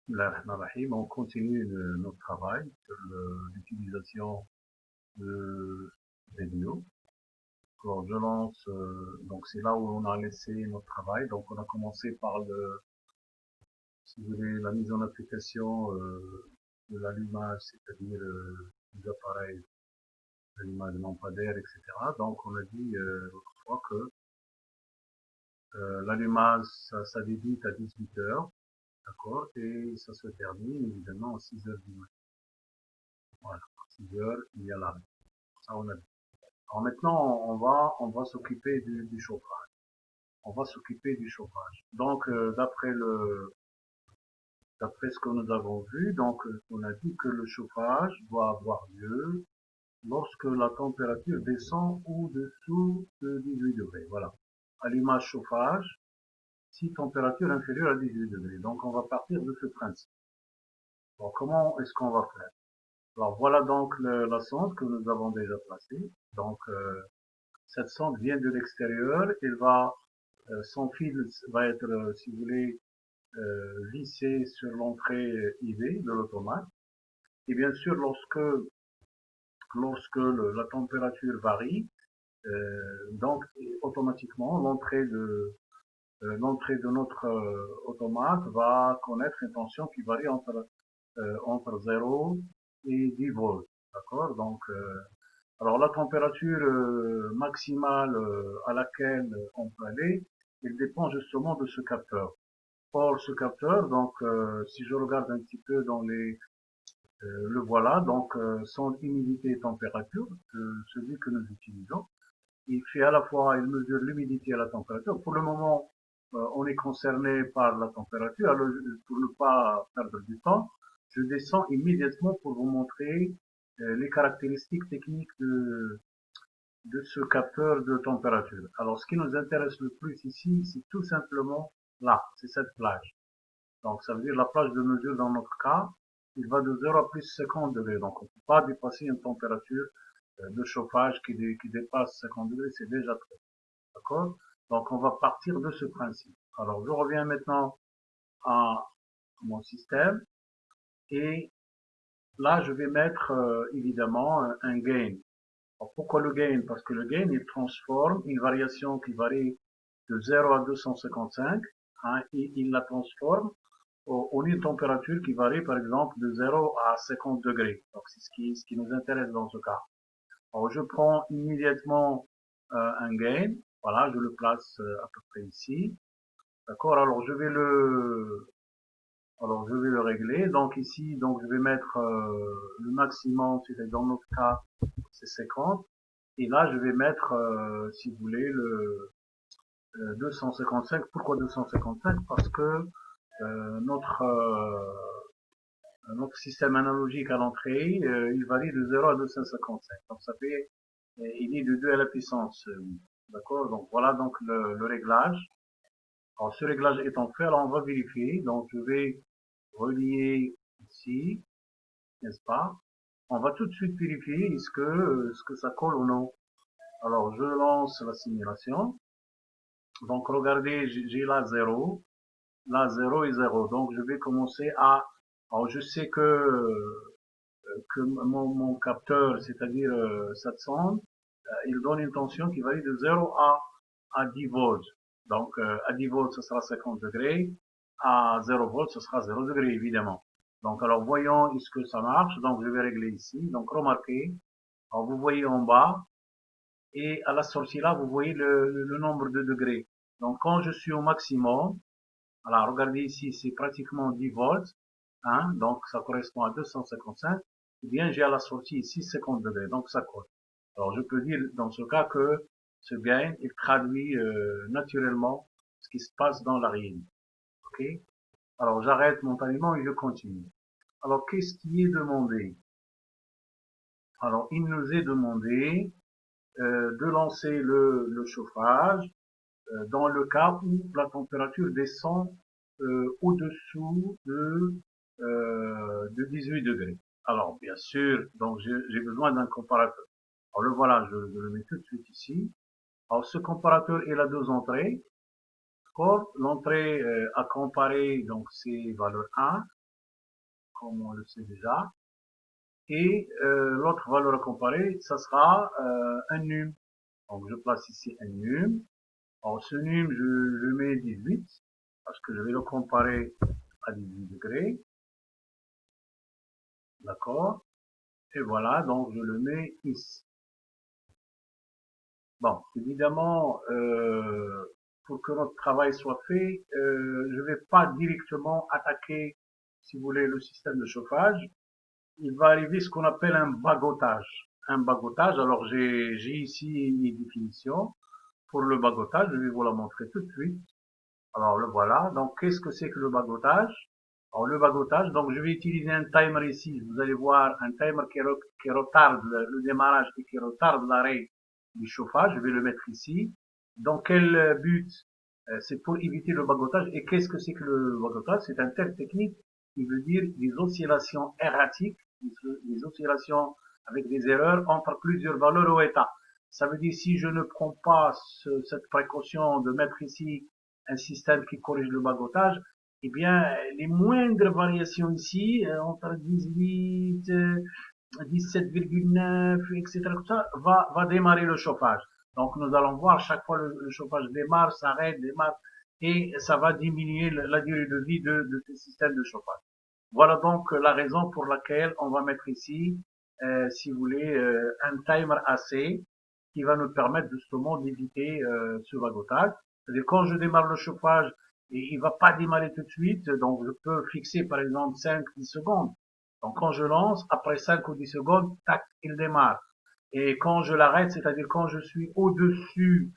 Bismillahirrahmanirrahim. On continue notre travail sur l'utilisation de vidéo. Alors, je lance, donc c'est là où on a laissé notre travail. Donc, on a commencé par si vous voulez, la mise en application de l'allumage, c'est-à-dire des appareils d'allumage lampadaire, etc. Donc, on a dit l'autre fois que l'allumage, ça débute à 18 heures, d'accord, et ça se termine évidemment à 6 heures du matin. Voilà, à 6 heures, il y a l'arrêt. Ça, on a dit. Alors maintenant, on va s'occuper du chauffage. On va s'occuper du chauffage. Donc, d'après ce que nous avons vu, donc, on a dit que le chauffage doit avoir lieu lorsque la température descend au-dessous de 18 degrés. Voilà. Allumage chauffage, si température inférieure à 18 degrés. Donc, on va partir de ce principe. Alors, comment est-ce qu'on va faire? Alors, voilà donc la sonde que nous avons déjà placée. Donc, cette sonde vient de l'extérieur, son fil va être, si vous voulez, vissé sur l'entrée IV de l'automate. Et bien sûr, lorsque la température varie, donc automatiquement l'entrée de notre automate va connaître une tension qui varie entre 0 et 10 volts. D'accord? Donc, alors la température maximale à laquelle on peut aller, elle dépend justement de ce capteur. Or ce capteur, donc si je regarde un petit peu le voilà, donc son humidité et température, celui que nous utilisons, il fait à la fois, il mesure l'humidité et la température. Pour le moment, on est concerné par la température. Alors, pour ne pas perdre du temps, je descends immédiatement pour vous montrer les caractéristiques techniques de ce capteur de température. Alors, ce qui nous intéresse le plus ici, c'est tout simplement là, c'est cette plage. Donc, ça veut dire la plage de mesure dans notre cas, il va de 0 à plus 50 degrés. Donc, on ne peut pas dépasser une température de chauffage qui dépasse 50 degrés, c'est déjà très. D'accord? Donc, on va partir de ce principe. Alors, je reviens maintenant à mon système et là, je vais mettre évidemment un gain. Alors, pourquoi le gain? Parce que le gain, il transforme une variation qui varie de 0 à 255, hein, et il la transforme en une température qui varie par exemple de 0 à 50 degrés. Donc c'est ce qui nous intéresse dans ce cas. Alors je prends immédiatement un gain, voilà, je le place à peu près ici. D'accord, alors je vais le régler. Donc ici, donc je vais mettre le maximum, c'est dans notre cas c'est 50. Et là je vais mettre, si vous voulez, le 255. Pourquoi 255? Parce que notre système analogique à l'entrée, il varie de 0 à 255. Donc ça fait, il est de 2 à la puissance 8. D'accord? Donc voilà donc le réglage. Alors ce réglage étant fait, alors on va vérifier. Donc je vais relier ici, n'est-ce pas? On va tout de suite vérifier est-ce que ça colle ou non. Alors je lance la simulation. Donc regardez, j'ai là 0 et 0. Donc je vais commencer alors je sais que mon capteur, c'est-à-dire cette sonde, il donne une tension qui varie de 0 à 10 volts. Donc à 10 volts, ce sera 50 degrés. À 0 volts, ce sera 0 degrés, évidemment. Donc alors voyons est-ce que ça marche. Donc je vais régler ici. Donc remarquez, alors, vous voyez en bas, et à la sortie là, vous voyez le nombre de degrés. Donc quand je suis au maximum, alors regardez ici, c'est pratiquement 10 volts, hein, donc ça correspond à 255, et bien j'ai à la sortie ici 50 degrés, donc ça colle. Alors je peux dire dans ce cas que ce gain, il traduit naturellement ce qui se passe dans la réalité. Ok? Alors j'arrête momentanément et je continue. Alors qu'est-ce qui est demandé? Alors il nous est demandé de lancer le chauffage dans le cas où la température descend au-dessous de 18 degrés. Alors, bien sûr, donc j'ai besoin d'un comparateur. Alors le voilà, je le mets tout de suite ici. Alors ce comparateur, il a deux entrées. L'entrée à comparer, donc c'est valeur 1. comme on le sait déjà. Et l'autre valeur à comparer, ça sera un num. Donc je place ici un num. Alors ce num, je mets 18, parce que je vais le comparer à 18 degrés. D'accord? Et voilà, donc je le mets ici. Bon, évidemment, pour que notre travail soit fait, je ne vais pas directement attaquer, si vous voulez, le système de chauffage. Il va arriver ce qu'on appelle un bagotage. Un bagotage, alors j'ai ici une définition pour le bagotage, je vais vous la montrer tout de suite. Alors le voilà, donc qu'est-ce que c'est que le bagotage? Alors le bagotage, donc je vais utiliser un timer ici, vous allez voir un timer qui retarde le démarrage et qui retarde l'arrêt du chauffage, je vais le mettre ici. Dans quel but? C'est pour éviter le bagotage. Et qu'est-ce que c'est que le bagotage? C'est un terme technique qui veut dire des oscillations erratiques, des oscillations avec des erreurs entre plusieurs valeurs au état. Ça veut dire si je ne prends pas cette précaution de mettre ici un système qui corrige le bagotage, eh bien, les moindres variations ici, entre 18, 17,9, etc., va démarrer le chauffage. Donc, nous allons voir chaque fois le chauffage démarre, s'arrête, démarre, et ça va diminuer la durée de vie de ce système de chauffage. Voilà donc la raison pour laquelle on va mettre ici, si vous voulez, un timer AC qui va nous permettre justement d'éviter ce vagotage. C'est-à-dire quand je démarre le chauffage, et il va pas démarrer tout de suite, donc je peux fixer par exemple 5-10 secondes. Donc quand je lance, après 5 ou 10 secondes, tac, il démarre. Et quand je l'arrête, c'est-à-dire quand je suis au-dessus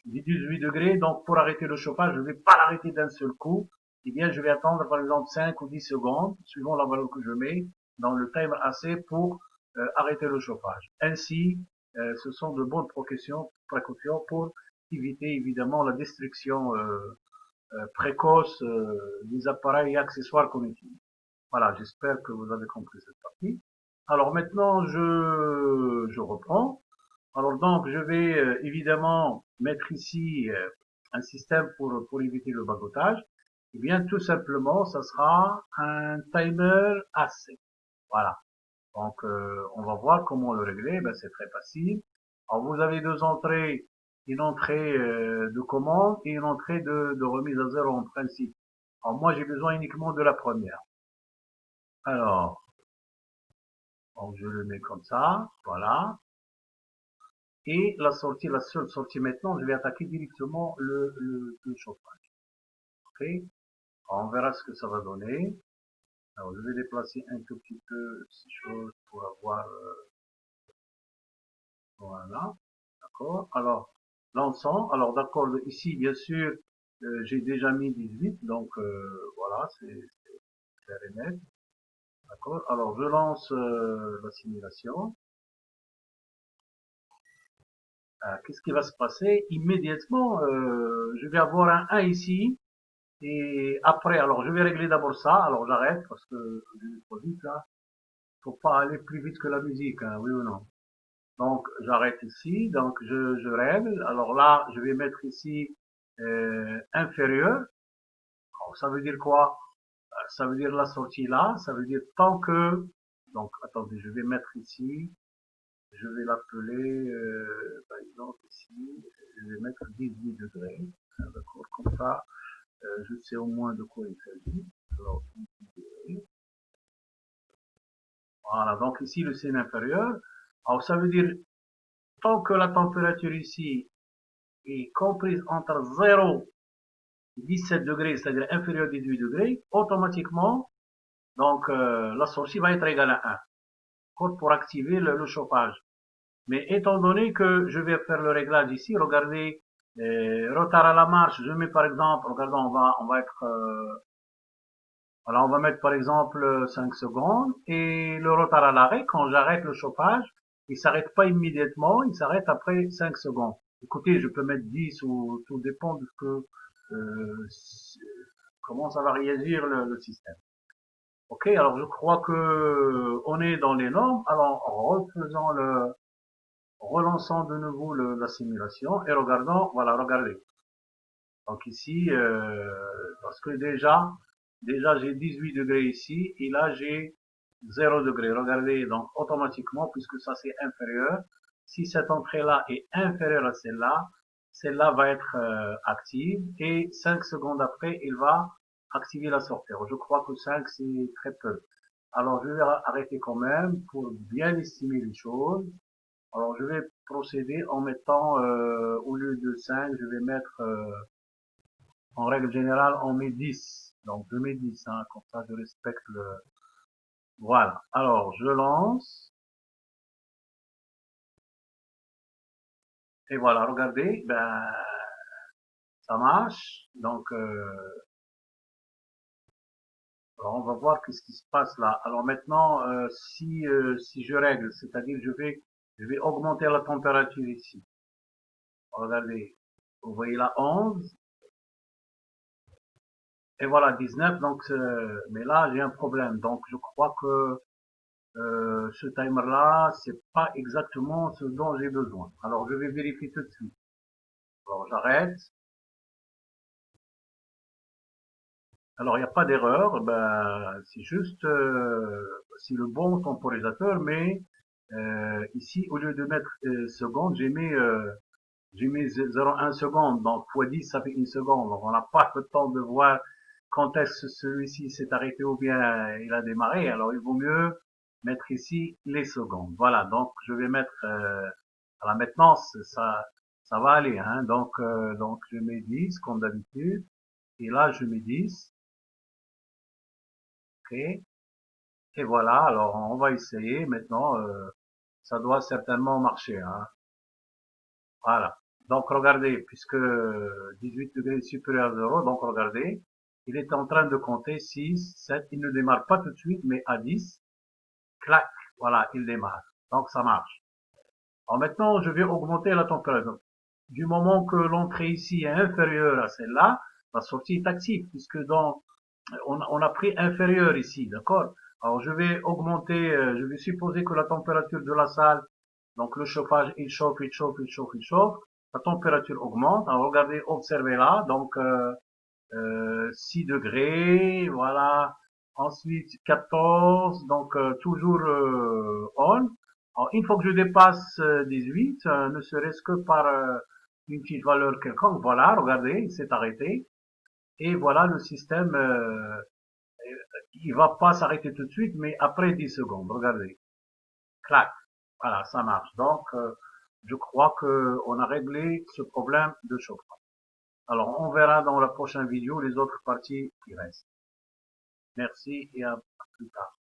des 18 degrés, donc pour arrêter le chauffage, je ne vais pas l'arrêter d'un seul coup. Eh bien, je vais attendre par exemple 5 ou 10 secondes, suivant la valeur que je mets, dans le timer AC pour arrêter le chauffage. Ainsi, ce sont de bonnes précautions pour éviter évidemment la destruction précoce des appareils et accessoires qu'on utilise. Voilà, j'espère que vous avez compris cette partie. Alors maintenant, je reprends. Alors donc, je vais évidemment mettre ici un système pour éviter le bagotage. Eh bien, tout simplement, ça sera un timer AC. Voilà. Donc, on va voir comment le régler. Ben, c'est très facile. Alors, vous avez deux entrées, une entrée de commande et une entrée de remise à zéro en principe. Alors, moi, j'ai besoin uniquement de la première. Alors, donc je le mets comme ça. Voilà. Et la sortie, la seule sortie maintenant, je vais attaquer directement le chauffage. Ok? Alors, on verra ce que ça va donner. Alors, je vais déplacer un tout petit peu ces choses pour avoir, voilà. D'accord? Alors, l'encens. Alors, d'accord, ici, bien sûr, j'ai déjà mis 18, donc, voilà, c'est clair et net. D'accord? Alors, je lance la simulation. Qu'est-ce qui va se passer? Immédiatement, je vais avoir un 1 ici. Et après, alors je vais régler d'abord ça. Alors j'arrête parce que je vais trop vite là. Faut pas aller plus vite que la musique, hein, oui ou non. Donc j'arrête ici. Donc je règle. Alors là, je vais mettre ici inférieur. Alors, ça veut dire quoi? Ça veut dire la sortie là. Ça veut dire tant que. Donc attendez, je vais mettre ici. Je vais l'appeler par exemple ici. Je vais mettre 18 degrés. D'accord, comme ça, je sais au moins de quoi il s'agit. Alors, 18 degrés. Voilà, donc ici le signe inférieur. Alors ça veut dire, tant que la température ici est comprise entre 0 et 17 degrés, c'est-à-dire inférieur à 18 degrés, automatiquement, donc la sortie va être égale à 1 pour activer le chauffage. Mais étant donné que je vais faire le réglage ici, regardez, retard à la marche, je mets par exemple, regardons, on va être voilà, on va mettre par exemple 5 secondes et le retard à l'arrêt, quand j'arrête le chauffage, il s'arrête pas immédiatement, il s'arrête après 5 secondes. Écoutez, je peux mettre 10 ou tout dépend de ce que comment ça va réagir le système. Ok, alors je crois que on est dans les normes. Alors relançons de nouveau la simulation et regardons, voilà, regardez. Donc ici, parce que déjà Déjà, j'ai 18 degrés ici, et là, j'ai 0 degré. Regardez, donc, automatiquement, puisque ça, c'est inférieur, si cette entrée-là est inférieure à celle-là va être active, et 5 secondes après, il va activer la sortie. Je crois que 5, c'est très peu. Alors, je vais arrêter quand même pour bien estimer les choses. Alors, je vais procéder en mettant, au lieu de 5, je vais mettre, en règle générale, on met 10. Donc, je mets 10, hein, comme ça, je respecte le... Voilà. Alors, je lance. Et voilà, regardez, ben, ça marche. Donc, alors on va voir qu'est-ce qui se passe là. Alors maintenant, si je règle, c'est-à-dire je vais augmenter la température ici. Regardez, vous voyez là 11, et voilà 19. Donc, mais là j'ai un problème. Donc je crois que ce timer là, c'est pas exactement ce dont j'ai besoin. Alors je vais vérifier tout de suite. Alors j'arrête. Alors, il n'y a pas d'erreur, ben, c'est juste c'est le bon temporisateur, mais ici, au lieu de mettre seconde, j'ai mis 0,1 seconde, donc x 10, ça fait une seconde. Donc, on n'a pas le temps de voir quand est-ce que celui-ci s'est arrêté ou bien il a démarré. Alors, il vaut mieux mettre ici les secondes. Voilà, donc je vais mettre à la maintenance, ça va aller. Hein, donc, je mets 10 comme d'habitude, et là, je mets 10. Ok. Et voilà, alors on va essayer maintenant, ça doit certainement marcher, hein. Voilà. Donc regardez, puisque 18 degrés supérieur à 0, donc regardez, il est en train de compter 6, 7, il ne démarre pas tout de suite, mais à 10, clac, voilà, il démarre. Donc ça marche. Alors maintenant, je vais augmenter la température. Du moment que l'entrée ici est inférieure à celle-là, la sortie est active, puisque on a pris inférieur ici, d'accord? Alors je vais augmenter, je vais supposer que la température de la salle, donc le chauffage, il chauffe, il chauffe, il chauffe, il chauffe. La température augmente. Alors regardez, observez là, donc 6 degrés, voilà. Ensuite 14, donc toujours on. Alors une fois que je dépasse 18, ne serait-ce que par une petite valeur quelconque, voilà, regardez, il s'est arrêté. Et voilà le système. Il va pas s'arrêter tout de suite, mais après 10 secondes. Regardez. Clac. Voilà, ça marche. Donc, je crois que on a réglé ce problème de chauffage. Alors, on verra dans la prochaine vidéo les autres parties qui restent. Merci et à plus tard.